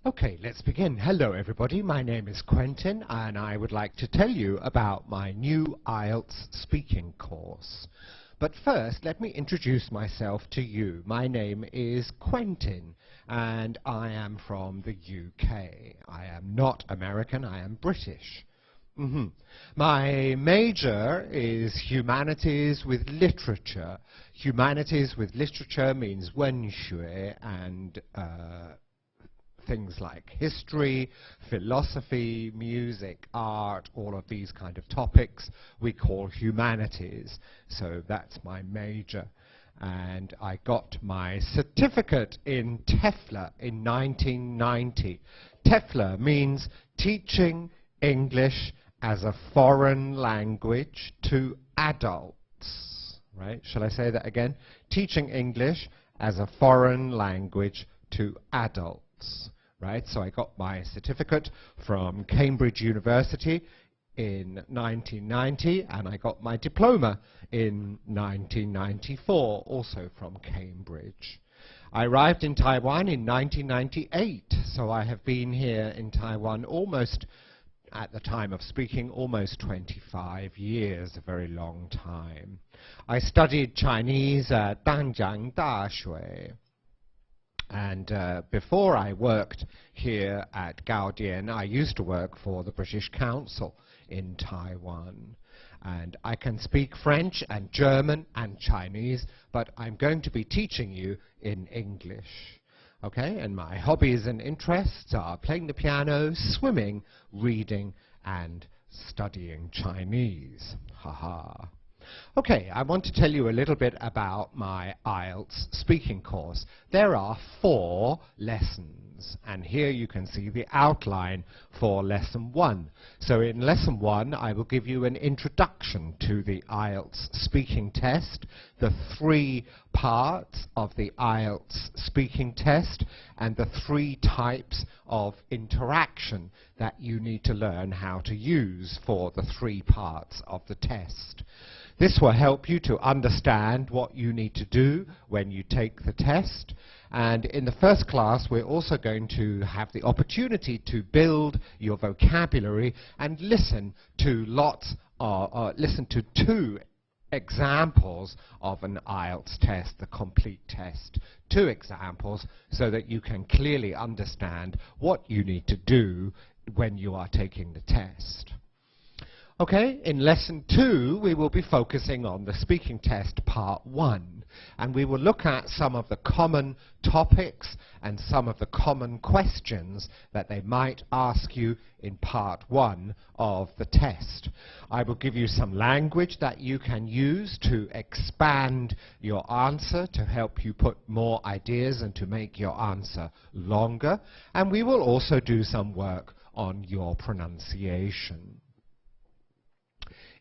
Okay, let's begin. Hello everybody, my name is Quentin and I would like to tell you about my new IELTS speaking course. But first, let me introduce myself to you. My name is Quentin and I am from the UK. I am not American, I am British. My major is Humanities with Literature. Humanities with Literature means 文学 and things like history, philosophy, music, art, all of these kind of topics we call humanities. So that's my major. And I got my certificate in TEFL in 1990. TEFL means Teaching English as a Foreign Language to Adults. Right? Shall I say that again? Teaching English as a Foreign Language to Adults. Right? So I got my certificate from Cambridge University in 1990, and I got my diploma in 1994, also from Cambridge. I arrived in Taiwan in 1998, so I have been here in Taiwan almost, at the time of speaking, almost 25 years, a very long time. I studied Chinese at Danjiang Daxue. And before I worked here at Gaodian, I used to work for the British Council in Taiwan. And I can speak French and German and Chinese, but I'm going to be teaching you in English. Okay? And my hobbies and interests are playing the piano, swimming, reading, and studying Chinese. Haha. Okay, I want to tell you a little bit about my IELTS speaking course. There are 4 lessons, and here you can see the outline for lesson 1. So in lesson 1, I will give you an introduction to the IELTS speaking test, the 3 parts of the IELTS speaking test, and the 3 types of interaction that you need to learn how to use for the 3 parts of the test. This will help you to understand what you need to do when you take the test. And in the first class, we're also going to have the opportunity to build your vocabulary and listen to listen to 2 examples of an IELTS test, the complete test. 2 examples so that you can clearly understand what you need to do when you are taking the test. Okay, in lesson 2, we will be focusing on the speaking test part 1, and we will look at some of the common topics and some of the common questions that they might ask you in part 1 of the test. I will give you some language that you can use to expand your answer, to help you put more ideas and to make your answer longer, and we will also do some work on your pronunciation.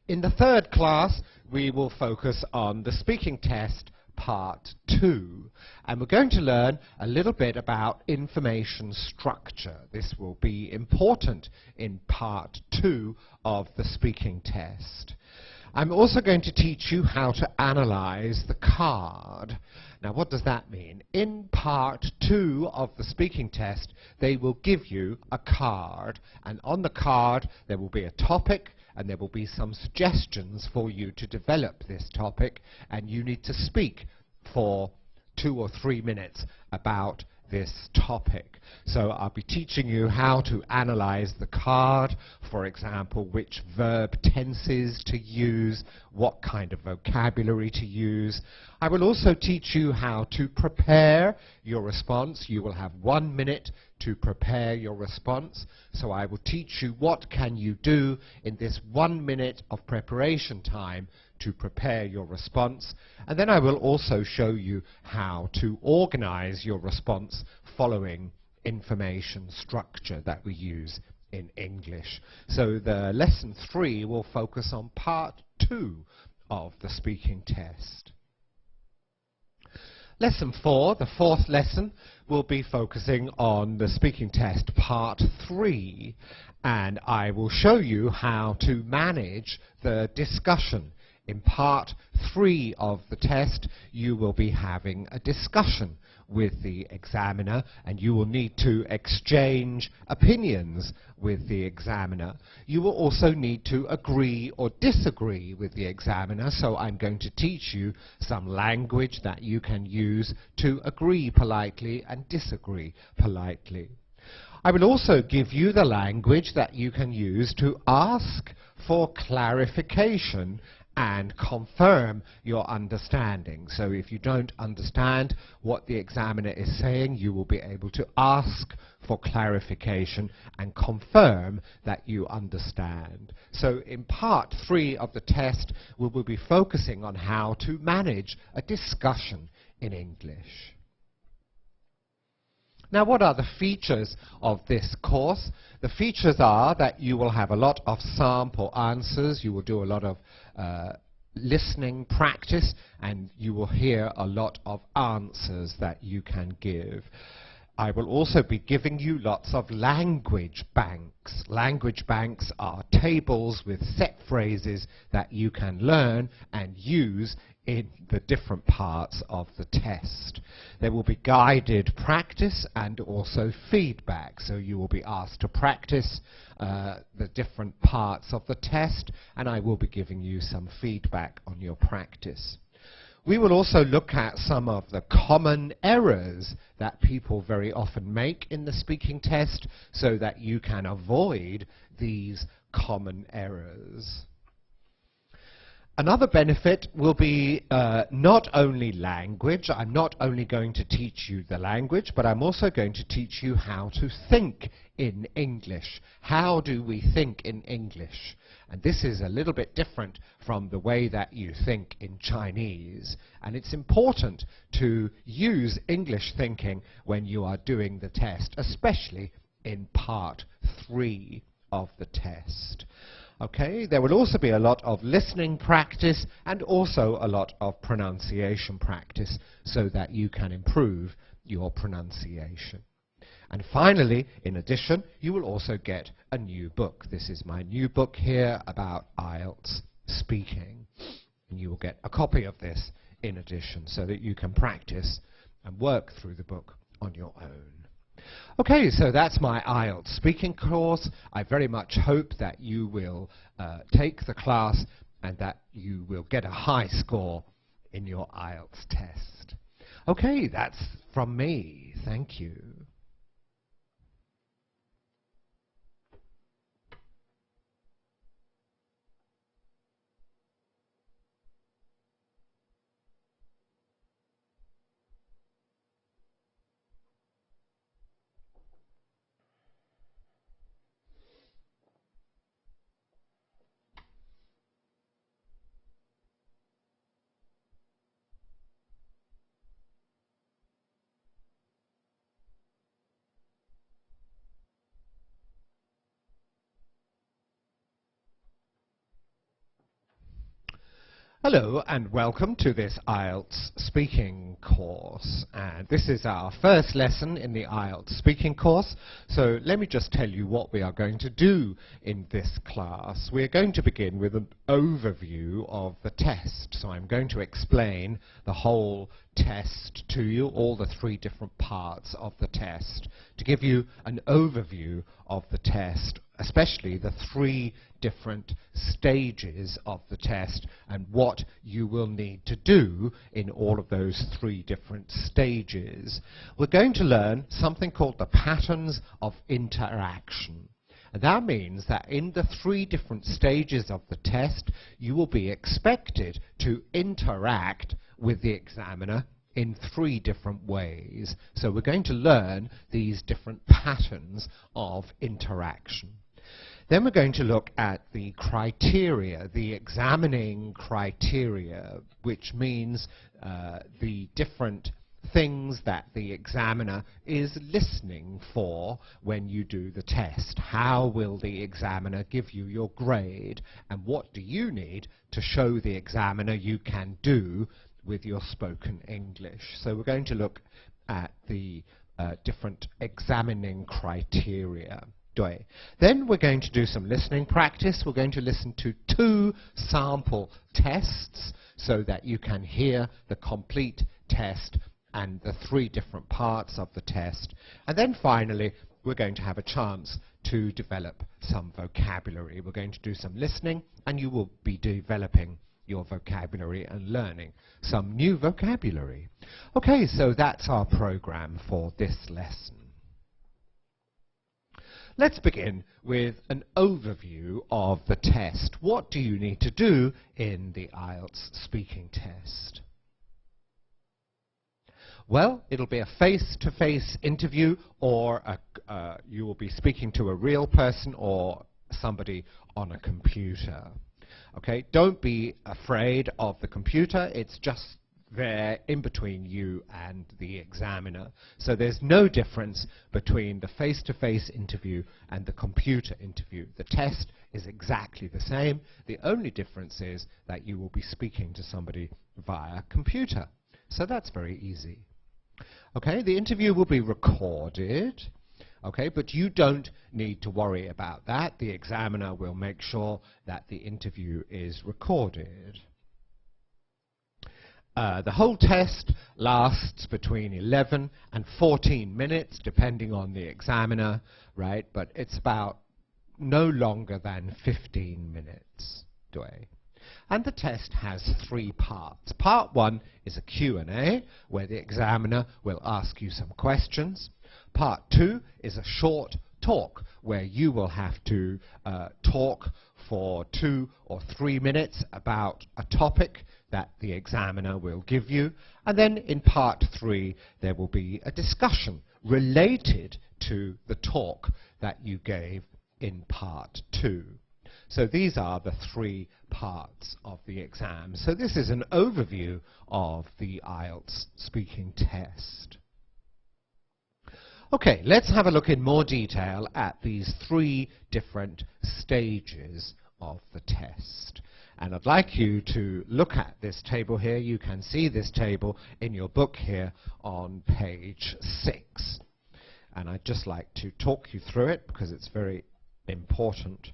In the 3rd class, we will focus on the speaking test part 2, and we're going to learn a little bit about information structure. This will be important in part 2 of the speaking test. I'm also going to teach you how to analyze the card. Now, what does that mean? In part 2 of the speaking test, they will give you a card, and on the card there will be a topic, and there will be some suggestions for you to develop this topic, and you need to speak for 2 or 3 minutes about this topic. So I'll be teaching you how to analyze the card, for example, which verb tenses to use, what kind of vocabulary to use. I will also teach you how to prepare your response. You will have 1 minute to prepare your response. So I will teach you what can you do in this 1 minute of preparation time to prepare your response. And then I will also show you how to organize your response following information structure that we use in English. So the lesson 3 will focus on part 2 of the speaking test. Lesson 4, the 4th lesson, will be focusing on the speaking test part 3, and I will show you how to manage the discussion. In part 3 of the test, you will be having a discussion with the examiner, and you will need to exchange opinions with the examiner. You will also need to agree or disagree with the examiner, so I'm going to teach you some language that you can use to agree politely and disagree politely. I will also give you the language that you can use to ask for clarification and confirm your understanding. So if you don't understand what the examiner is saying, you will be able to ask for clarification and confirm that you understand. So in part 3 of the test, we will be focusing on how to manage a discussion in English. Now, what are the features of this course? The features are that you will have a lot of sample answers, you will do a lot of listening practice, and you will hear a lot of answers that you can give. I will also be giving you lots of language banks. Language banks are tables with set phrases that you can learn and use in the different parts of the test. There will be guided practice and also feedback, so you will be asked to practice the different parts of the test, and I will be giving you some feedback on your practice. We will also look at some of the common errors that people very often make in the speaking test so that you can avoid these common errors. Another benefit will be not only language. I'm not only going to teach you the language, but I'm also going to teach you how to think in English. How do we think in English? And this is a little bit different from the way that you think in Chinese. And it's important to use English thinking when you are doing the test, especially in part 3 of the test. Okay, there will also be a lot of listening practice and also a lot of pronunciation practice so that you can improve your pronunciation. And finally, in addition, you will also get a new book. This is my new book here about IELTS speaking. And you will get a copy of this in addition so that you can practice and work through the book on your own. Okay, so that's my IELTS speaking course. I very much hope that you will take the class and that you will get a high score in your IELTS test. Okay, that's from me. Thank you. Hello and welcome to this IELTS speaking course, and this is our first lesson in the IELTS speaking course. So let me just tell you what we are going to do in this class. We are going to begin with an overview of the test. So I'm going to explain the whole test to you, all the 3 different parts of the test, to give you an overview of the test, especially the 3 different stages of the test and what you will need to do in all of those 3 different stages. We're going to learn something called the patterns of interaction. And that means that in the 3 different stages of the test, you will be expected to interact with the examiner in 3 different ways. So we're going to learn these different patterns of interaction. Then we're going to look at the criteria, the examining criteria, which means the different things that the examiner is listening for when you do the test. How will the examiner give you your grade, and what do you need to show the examiner you can do with your spoken English? So we're going to look at the different examining criteria. Then we're going to do some listening practice. We're going to listen to 2 sample tests so that you can hear the complete test and the 3 different parts of the test. And then finally, we're going to have a chance to develop some vocabulary. We're going to do some listening, and you will be developing your vocabulary and learning some new vocabulary. Okay, so that's our program for this lesson. Let's begin with an overview of the test. What do you need to do in the IELTS speaking test? Well, it'll be a face-to-face interview, or you will be speaking to a real person or somebody on a computer. Okay, don't be afraid of the computer. It's just there in between you and the examiner. So there's no difference between the face-to-face interview and the computer interview. The test is exactly the same. The only difference is that you will be speaking to somebody via computer. So that's very easy. Okay, the interview will be recorded. Okay, but you don't need to worry about that. The examiner will make sure that the interview is recorded. The whole test lasts between 11 and 14 minutes, depending on the examiner, right? But it's about no longer than 15 minutes. And the test has 3 parts. Part 1 is a Q&A, where the examiner will ask you some questions. Part 2 is a short talk, where you will have to talk for 2 or 3 minutes about a topic that the examiner will give you. And then in part 3, there will be a discussion related to the talk that you gave in part 2. So these are the 3 parts of the exam. So this is an overview of the IELTS speaking test. Okay, let's have a look in more detail at these 3 different stages of the test. And I'd like you to look at this table here. You can see this table in your book here on page 6. And I'd just like to talk you through it because it's very important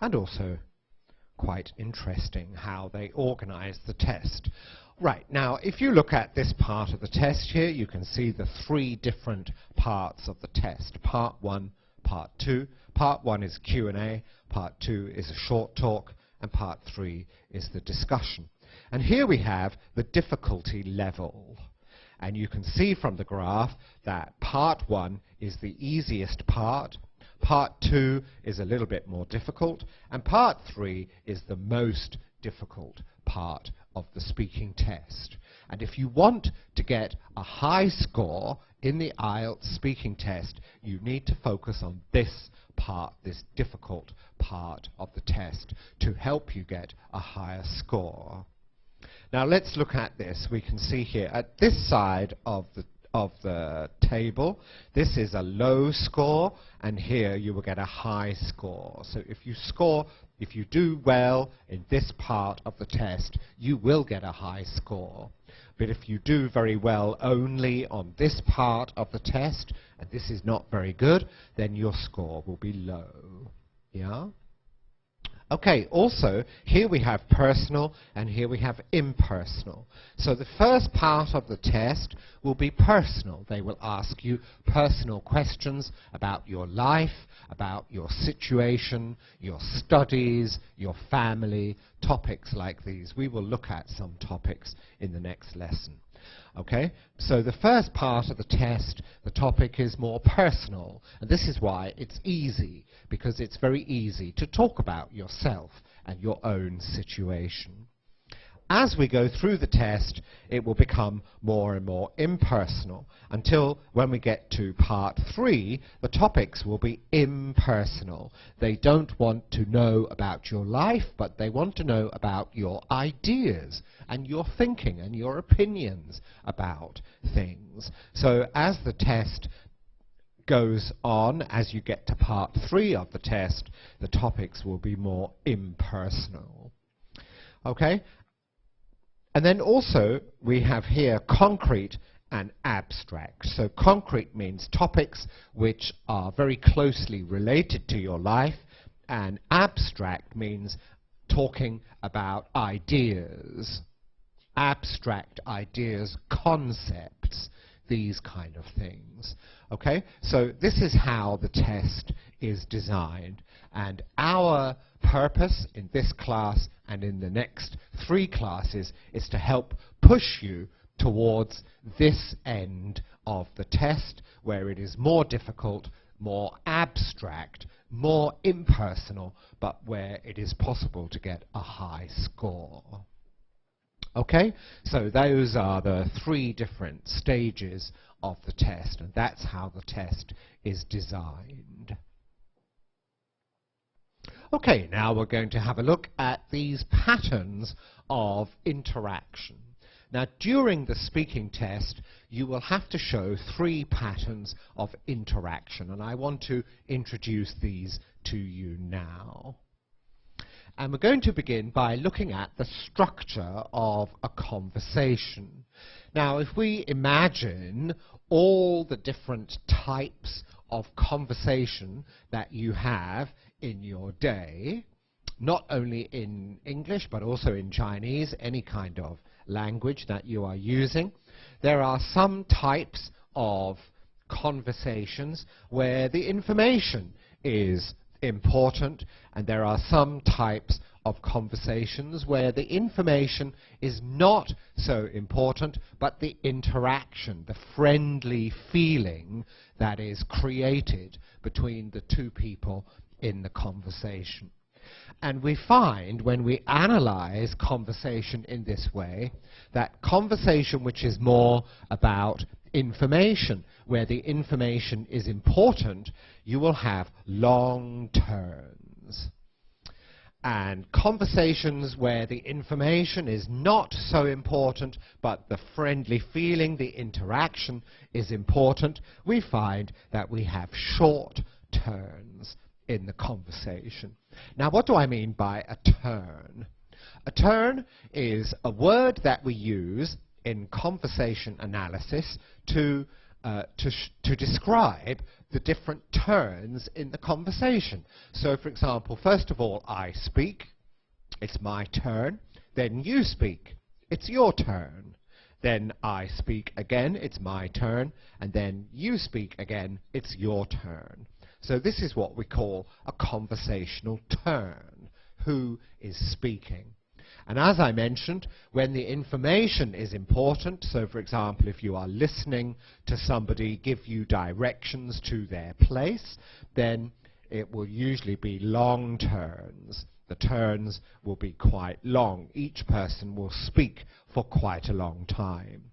and also quite interesting how they organize the test. Right, now if you look at this part of the test here, you can see the 3 different parts of the test. Part 1, Part 2. Part 1 is Q&A, Part 2 is a short talk, and Part 3 is the discussion. And here we have the difficulty level. And you can see from the graph that Part 1 is the easiest part, Part 2 is a little bit more difficult, and Part 3 is the most difficult part of the speaking test. And if you want to get a high score in the IELTS speaking test, you need to focus on this part, this difficult part of the test, to help you get a higher score. Now let's look at this. We can see here at this side of the table, this is a low score, and here you will get a high score. So if you do well in this part of the test, you will get a high score. But if you do very well only on this part of the test, and this is not very good, then your score will be low. Yeah? Okay, also, here we have personal and here we have impersonal. So the first part of the test will be personal. They will ask you personal questions about your life, about your situation, your studies, your family, topics like these. We will look at some topics in the next lesson. Okay, so the first part of the test, the topic is more personal, and this is why it's easy, because it's very easy to talk about yourself and your own situation. As we go through the test, it will become more and more impersonal, until when we get to part 3, the topics will be impersonal. They don't want to know about your life, but they want to know about your ideas and your thinking and your opinions about things. So as the test goes on, as you get to part 3 of the test, the topics will be more impersonal. Okay? And then also we have here concrete and abstract. So concrete means topics which are very closely related to your life, and abstract means talking about ideas. abstract ideas, concepts, these kind of things. Okay, so this is how the test is designed, and our purpose in this class and in the next 3 classes is to help push you towards this end of the test, where it is more difficult, more abstract, more impersonal, but where it is possible to get a high score. Okay, so those are the 3 different stages of the test, and that's how the test is designed. Okay, now we're going to have a look at these patterns of interaction. Now, during the speaking test, you will have to show 3 patterns of interaction, and I want to introduce these to you now. And we're going to begin by looking at the structure of a conversation. Now, if we imagine all the different types of conversation that you have in your day, not only in English but also in Chinese, any kind of language that you are using, there are some types of conversations where the information is important, and there are some types of conversations where the information is not so important, but the interaction, the friendly feeling that is created between the 2 people in the conversation. And we find, when we analyze conversation in this way, that conversation which is more about information, where the information is important, you will have long turns. And conversations where the information is not so important, but the friendly feeling, the interaction is important, we find that we have short turns in the conversation. Now, what do I mean by a turn? A turn is a word that we use in conversation analysis to describe the different turns in the conversation. So, for example, first of all, I speak, it's my turn. Then you speak, it's your turn. Then I speak again, it's my turn. And then you speak again, it's your turn. So this is what we call a conversational turn. Who is speaking? And as I mentioned, when the information is important, so for example, if you are listening to somebody give you directions to their place, then it will usually be long turns. The turns will be quite long. Each person will speak for quite a long time.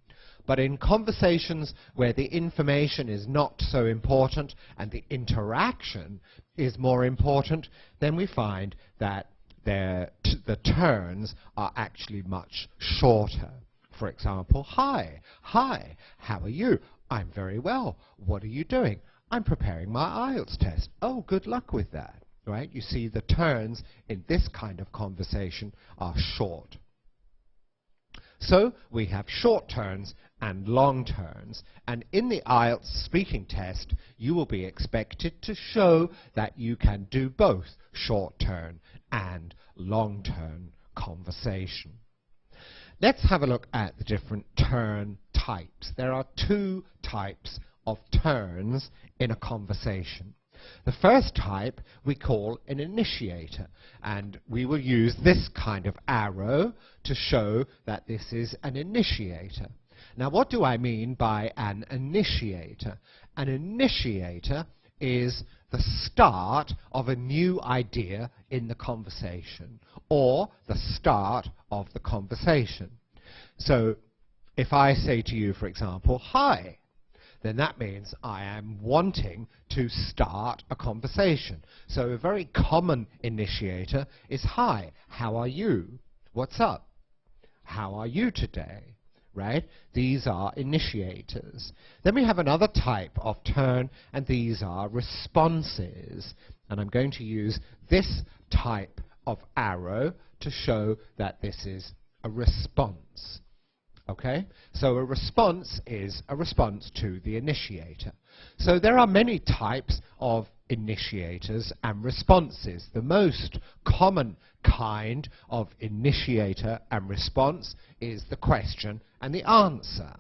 But in conversations where the information is not so important and the interaction is more important, then we find that the turns are actually much shorter. For example, hi, how are you? I'm very well. What are you doing? I'm preparing my IELTS test. Oh, good luck with that. Right? You see, the turns in this kind of conversation are short. So we have short turns and long turns, and in the IELTS speaking test you will be expected to show that you can do both short turn and long turn conversation. Let's have a look at the different turn types. There are 2 types of turns in a conversation. The first type we call an initiator, and we will use this kind of arrow to show that this is an initiator. Now, what do I mean by an initiator? An initiator is the start of a new idea in the conversation, or the start of the conversation. So, if I say to you, for example, hi, then that means I am wanting to start a conversation. So a very common initiator is hi, how are you? What's up? How are you today? Right? These are initiators. Then we have another type of turn, and these are responses. And I'm going to use this type of arrow to show that this is a response. Okay? So a response is a response to the initiator. So there are many types of initiators and responses. The most common kind of initiator and response is the question and the answer.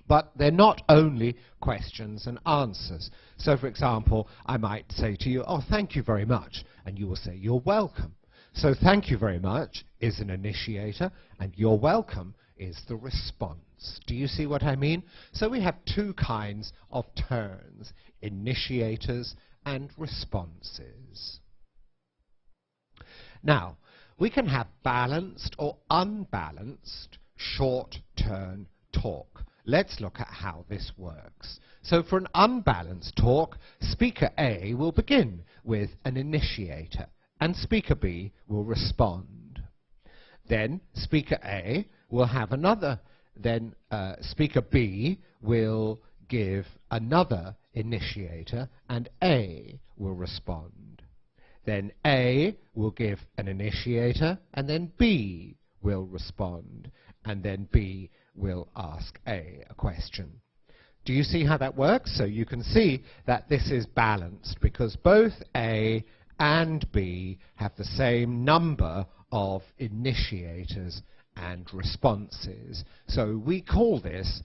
But they're not only questions and answers. So, for example, I might say to you, "Oh, thank you very much," and you will say, "You're welcome." So thank you very much is an initiator, and you're welcome is the response. Do you see what I mean? So we have two kinds of turns, initiators and responses. Now, we can have balanced or unbalanced short turn talk. Let's look at how this works. So for an unbalanced talk, speaker A will begin with an initiator, and speaker B will respond. Then speaker A will have another, then speaker B will give another initiator, and A will respond. Then A will give an initiator, and then B will respond, and then B will ask A a question. Do you see how that works? So you can see that this is balanced because both A and B have the same number of initiators and responses. So we call this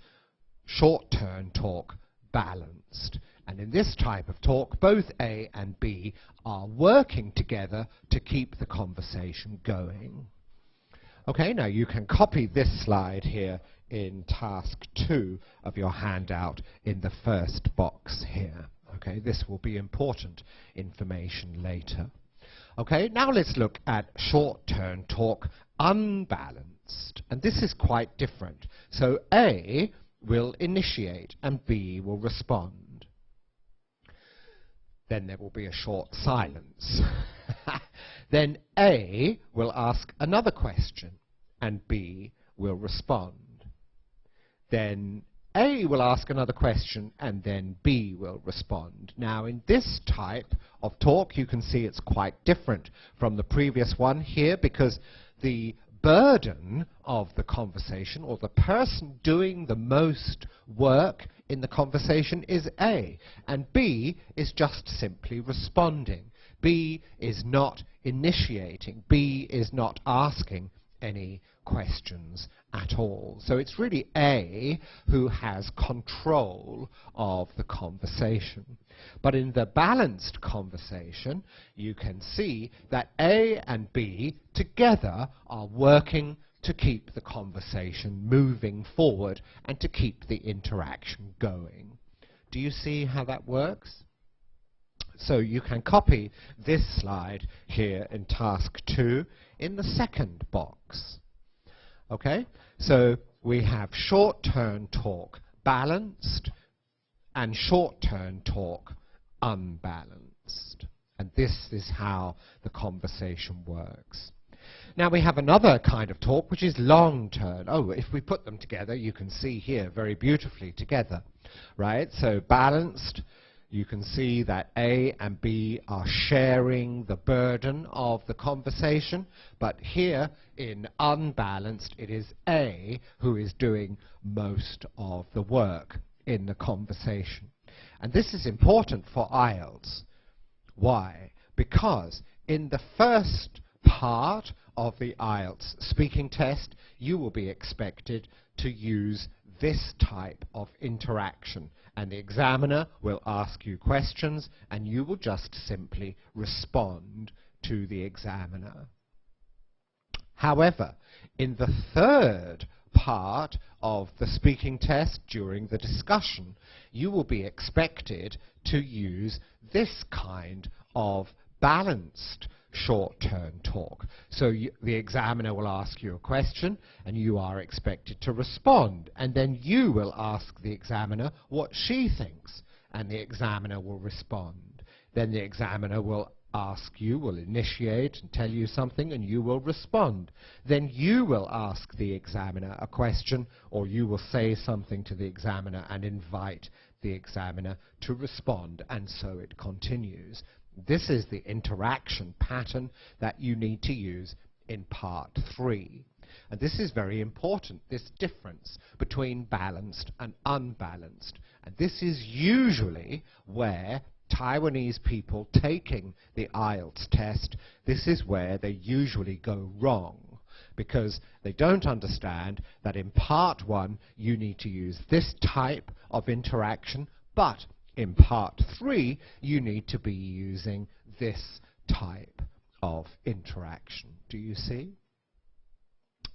short turn talk balanced. And in this type of talk, both A and B are working together to keep the conversation going. Okay, now you can copy this slide here in task 2 of your handout in the first box here. Okay, this will be important information later. Okay, now let's look at short turn talk unbalanced. And this is quite different. So A will initiate and B will respond. Then there will be a short silence. Then A will ask another question and B will respond. Then A will ask another question and then B will respond. Now in this type of talk you can see it's quite different from the previous one here because the burden of the conversation, or the person doing the most work in the conversation, is A, and B is just simply responding. B is not initiating. B is not asking any questions at all. So it's really A who has control of the conversation. But in the balanced conversation, you can see that A and B together are working to keep the conversation moving forward and to keep the interaction going. Do you see how that works? So you can copy this slide here in task 2 in the second box. Okay, so we have short turn talk balanced and short turn talk unbalanced. And this is how the conversation works. Now we have another kind of talk which is long turn. Oh, if we put them together, you can see here very beautifully together, right? So balanced, you can see that A and B are sharing the burden of the conversation, but here in unbalanced it is A who is doing most of the work in the conversation. And this is important for IELTS. Why? Because in the first part of the IELTS speaking test you will be expected to use this type of interaction, and the examiner will ask you questions and you will just simply respond to the examiner. However, in the third part of the speaking test during the discussion, you will be expected to use this kind of balanced short turn talk. So the examiner will ask you a question and you are expected to respond, and then you will ask the examiner what she thinks and the examiner will respond. Then the examiner will ask you, will initiate and tell you something, and you will respond. Then you will ask the examiner a question, or you will say something to the examiner and invite the examiner to respond, and so it continues. This is the interaction pattern that you need to use in part 3. And this is very important, this difference between balanced and unbalanced. And this is usually where Taiwanese people taking the IELTS test, this is where they usually go wrong, because they don't understand that in part 1 you need to use this type of interaction, but in part 3 you need to be using this type of interaction. Do you see?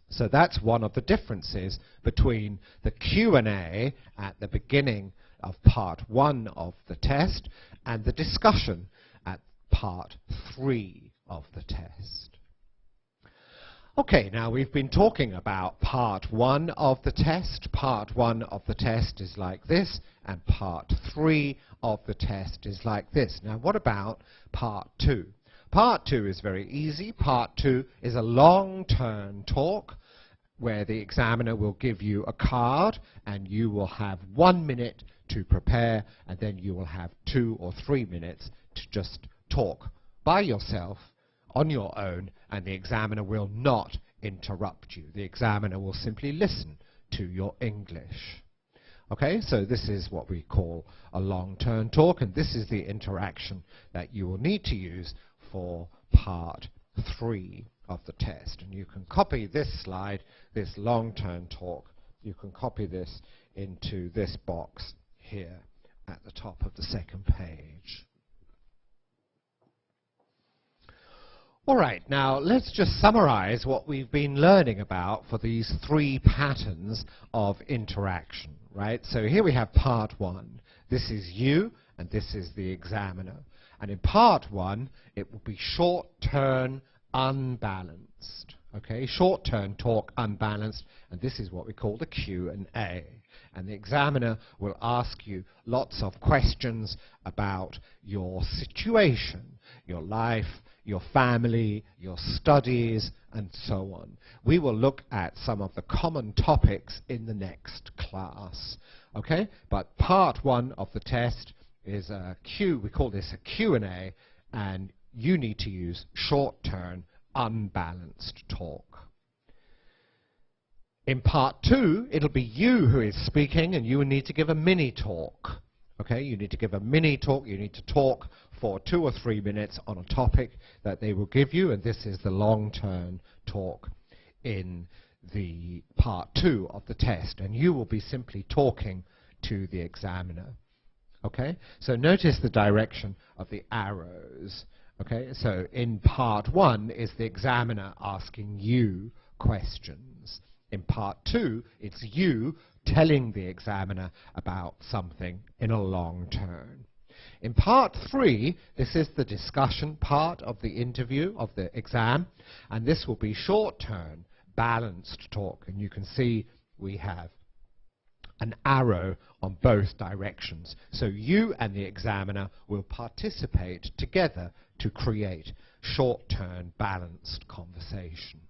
So that's one of the differences between the Q&A at the beginning of part 1 of the test and the discussion at part 3 of the test. Okay, now we've been talking about part 1 of the test. Part 1 of the test is like this, and part 3 of the test is like this. Now what about part 2? Part 2 is very easy. Part 2 is a long turn talk where the examiner will give you a card and you will have 1 minute to prepare, and then you will have 2 or 3 minutes to just talk by yourself on your own, and the examiner will not interrupt you. The examiner will simply listen to your English. Okay, so this is what we call a long turn talk, and this is the interaction that you will need to use for part 3 of the test. And you can copy this slide, this long turn talk, you can copy this into this box here at the top of the second page. All right, now let's just summarize what we've been learning about for these 3 patterns of interaction, right? So here we have part 1. This is you, and this is the examiner. And in part 1, it will be short turn, unbalanced. Okay, short turn talk, unbalanced, and this is what we call the Q&A. And the examiner will ask you lots of questions about your situation, your life, your family, your studies, and so on. We will look at some of the common topics in the next class. Okay, but part 1 of the test is a we call this a Q&A, and you need to use short turn, unbalanced talk. In part 2, it'll be you who is speaking, and you will need to give a mini talk. Okay, you need to give a mini talk. You need to talk for 2 or 3 minutes on a topic that they will give you, and this is the long turn talk in the part 2 of the test, and you will be simply talking to the examiner. Okay, so notice the direction of the arrows. Okay, so in part 1 is the examiner asking you questions. In part 2, it's you telling the examiner about something in a long turn. In part 3, this is the discussion part of the interview, of the exam, and this will be short turn, balanced talk. And you can see we have an arrow on both directions. So you and the examiner will participate together to create short turn, balanced conversation.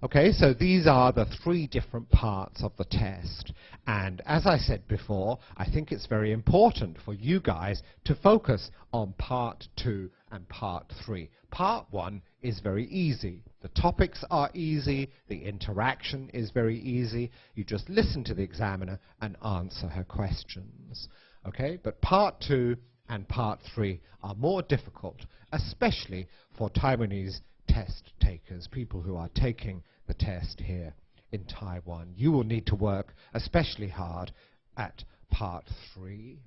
Okay, so these are the 3 different parts of the test. And as I said before, I think it's very important for you guys to focus on part 2 and part 3. Part 1 is very easy. The topics are easy, the interaction is very easy. You just listen to the examiner and answer her questions. Okay, but part 2 and part 3 are more difficult, especially for Taiwanese test takers, people who are taking the test here in Taiwan. You will need to work especially hard at part 3.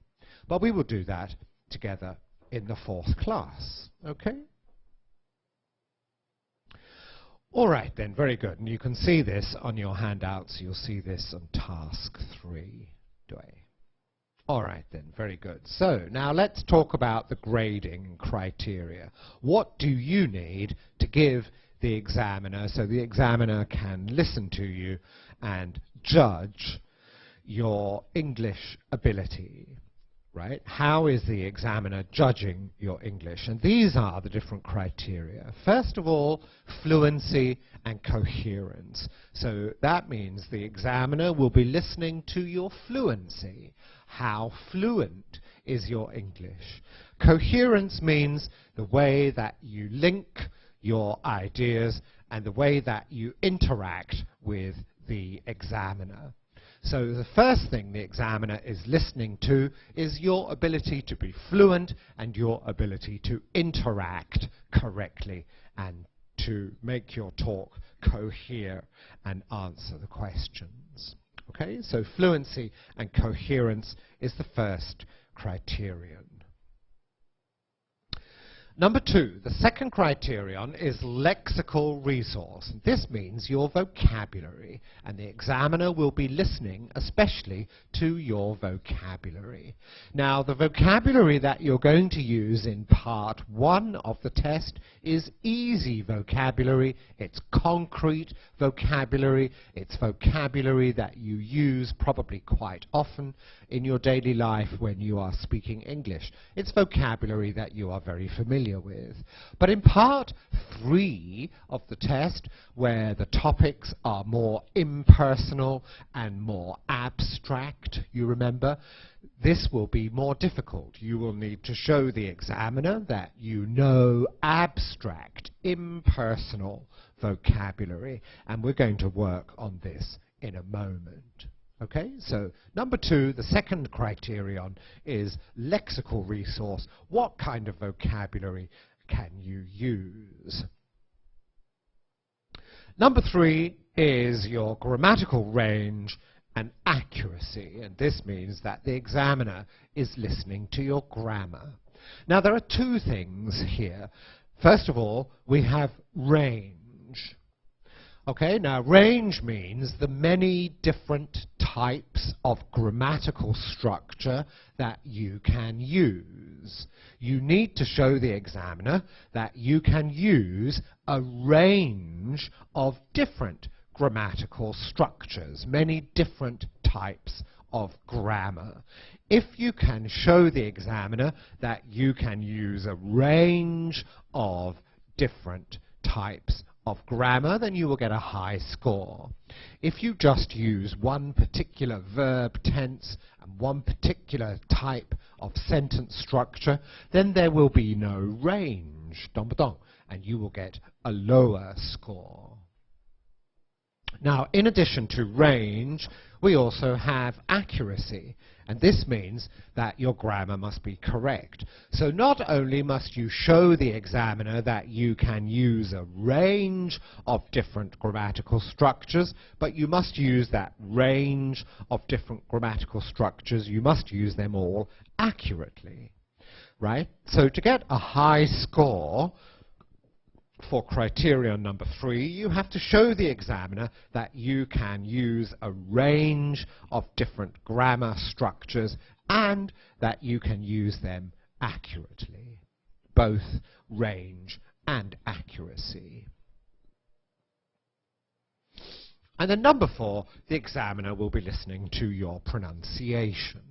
But we will do that together in the 4th class. Okay? All right then, very good. And you can see this on your handouts. You'll see this on task 3. All right then, very good. So now let's talk about the grading criteria. What do you need to give the examiner so the examiner can listen to you and judge your English ability? Right? How is the examiner judging your English? And these are the different criteria. First of all, fluency and coherence. So that means the examiner will be listening to your fluency. How fluent is your English? Coherence means the way that you link your ideas and the way that you interact with the examiner. So the first thing the examiner is listening to is your ability to be fluent and your ability to interact correctly and to make your talk cohere and answer the questions. Okay, so fluency and coherence is the first criterion. Number 2, the second criterion is lexical resource. This means your vocabulary, and the examiner will be listening especially to your vocabulary. Now, the vocabulary that you're going to use in part 1 of the test is easy vocabulary. It's concrete vocabulary. It's vocabulary that you use probably quite often in your daily life when you are speaking English. It's vocabulary that you are very familiar with. But in part 3 of the test, where the topics are more impersonal and more abstract, you remember, this will be more difficult. You will need to show the examiner that you know abstract, impersonal vocabulary, and we're going to work on this in a moment. Okay, so number 2, the second criterion is lexical resource. What kind of vocabulary can you use? Number 3 is your grammatical range and accuracy, and this means that the examiner is listening to your grammar. Now, there are 2 things here. First of all, we have range. Okay, now range means the many different types of grammatical structure that you can use. You need to show the examiner that you can use a range of different grammatical structures, many different types of grammar. If you can show the examiner that you can use a range of different types of grammar, then you will get a high score. If you just use one particular verb tense and one particular type of sentence structure, then there will be no range, and you will get a lower score. Now, in addition to range, we also have accuracy, and this means that your grammar must be correct. So not only must you show the examiner that you can use a range of different grammatical structures, but you must use that range of different grammatical structures, you must use them all accurately, right? So to get a high score for criterion number 3, you have to show the examiner that you can use a range of different grammar structures and that you can use them accurately. Both range and accuracy. And then number 4, the examiner will be listening to your pronunciation.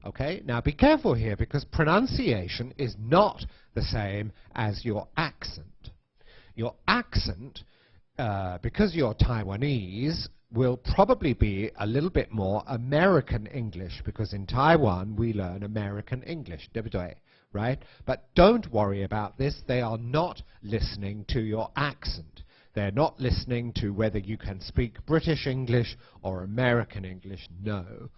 Okay, now be careful here, because pronunciation is not the same as your accent. Your accent, because you're Taiwanese, will probably be a little bit more American English, because in Taiwan we learn American English, 对不对? Right? But don't worry about this. They are not listening to your accent. They're not listening to whether you can speak British English or American English. No.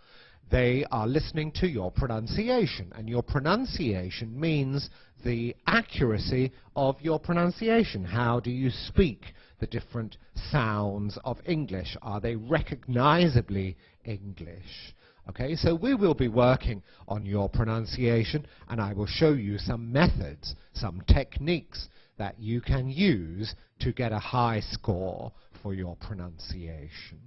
They are listening to your pronunciation, and your pronunciation means the accuracy of your pronunciation. How do you speak the different sounds of English? Are they recognizably English? Okay, so we will be working on your pronunciation, and I will show you some methods, some techniques that you can use to get a high score for your pronunciation.